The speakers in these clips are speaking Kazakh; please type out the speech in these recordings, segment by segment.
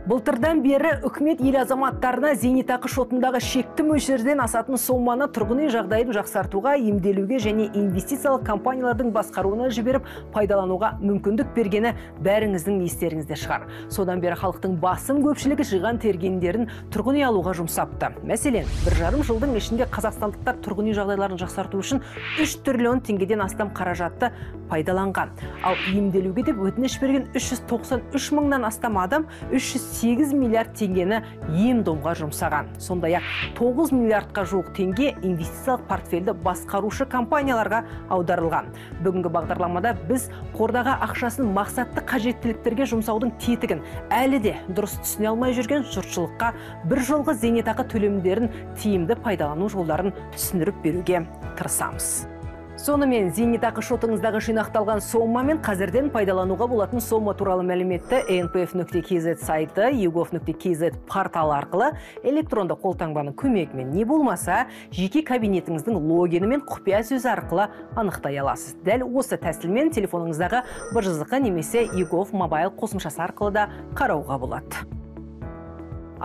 Былтырдан бері үкімет ел азаматтарына зейнетақы шотындағы шекті мөлшерден асатын соманы тұрғын үй жағдайын жақсартуға, емделуге және инвестициялық компаниялардың басқаруына жіберіп пайдалануға мүмкіндік бергені бәріңіздің естеріңізде шығар. Содан бері халықтың басым көпшілігі жиған тергендерін тұрғын үй алуға жұмсапты. Мәселен, 1,5 жылдың ішінде қазақстандықтар тұрғын үй жағдайларын жақсарту үшін 3 триллион теңгеден астам қаражатты пайдаланған. Ал емделуге деп өтініш берген 393 мыңнан астам адам 308 миллиард теңгені ем-домға жұмсаған. Сондай-ақ 9 миллиардқа жуық теңге инвестициялық портфельді басқарушы компанияларға аударылған. Бүгінгі бағдарламада біз қордағы ақшасын мақсатты қажеттіліктерге жұмсаудың тетігін әлі де дұрыс түсіне алмай жүрген жұртшылыққа бір жолғы зейнетақы төлемдерін тиімді пайдалану жолдарын түсіндіріп беруге тырысамыз. Сонымен зейнетақы шотыңыздағы жинақталған сома мен қазірден пайдалануға болатын сома туралы мәліметті npf.kz сайты, egov.kz порталы арқылы электронды қолтаңбаның көмегімен не болмаса жеке кабинетіңіздің логині мен құпия сөзі арқылы анықтай аласыз. Дәл осы тәсілмен телефоныңыздағы BJZK немесе Egov мобайл қосымшасы арқылы да қарауға болады.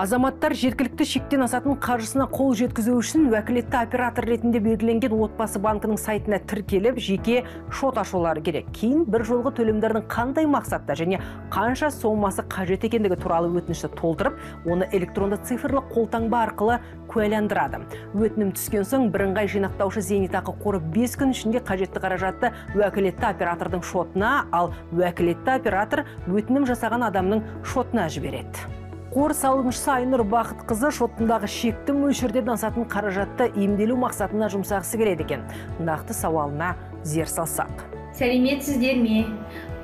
Азаматтар жергілікті шектен асатын қаржысына қол жеткізу үшін уәкілетті оператор ретінде белгіленген отбасы банкінің сайтына тіркеліп, жеке шот ашулары керек. Кейін бір жолғы төлемдердің қандай мақсатта және қанша сомасы қажет екендігі туралы өтінішті толтырып, оны электронды цифрлы қолтаңба арқылы куәландырады. Өтінім түскен соң бірыңғай жинақтаушы зейнетақы қоры 5 күн ішінде қажетті қаражатты уәкілетті оператордың шотына, ал уәкілетті оператор өтінім жасаған адамның шотына жібереді. Қор салымшысы Айнұр Бақытқызы шотындағы шекті мөлшерден асатын қаражатты емделу мақсатына жұмсағысы келеді екен. Нақты сауалына зер салсақ. Сәлеметсіздер ме?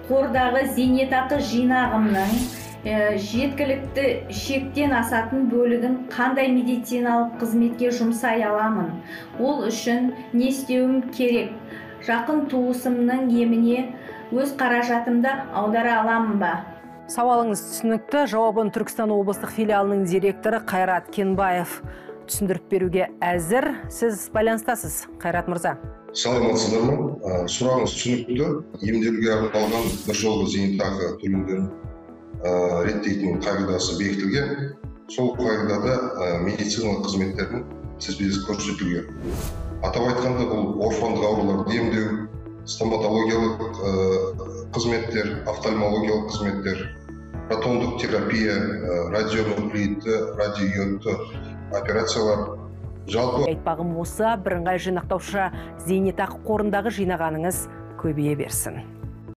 Қордағы зейнетақы жинағымның жеткілікті шектен асатын бөлігін қандай медициналық қызметке жұмсай аламын? Ол үшін не істеуім керек? Жақын туысымның еміне өз қаражатымды аудара аламын ба? Сауалыңыз түсінікті. Жауабын Түркістан облыстық филиалының директоры Қайрат Кенбаев түсіндіріп беруге әзір. Сіз байланыстасыз, Қайрат мырза. Саламатсыздар ма? Сұрағыңыз түсінікті. Емделуге арналған бір жолғы зейнетақы төлемдерін реттейтін қағидасы бекітілген. Сол қағидада медициналық қызметтердің тізбесі көрсетілген. Атап айтқанда бұл орфандық ауруларды емдеу, стоматологиялық қызметтер, офтальмологиялық қызметтер, протондық терапия, радионуклеидті, радиойодты операциялар. Жалпы айтпағым осы, бірыңғай жинақтаушы зейнетақы қорындағы жинағаныңыз көбейе берсін.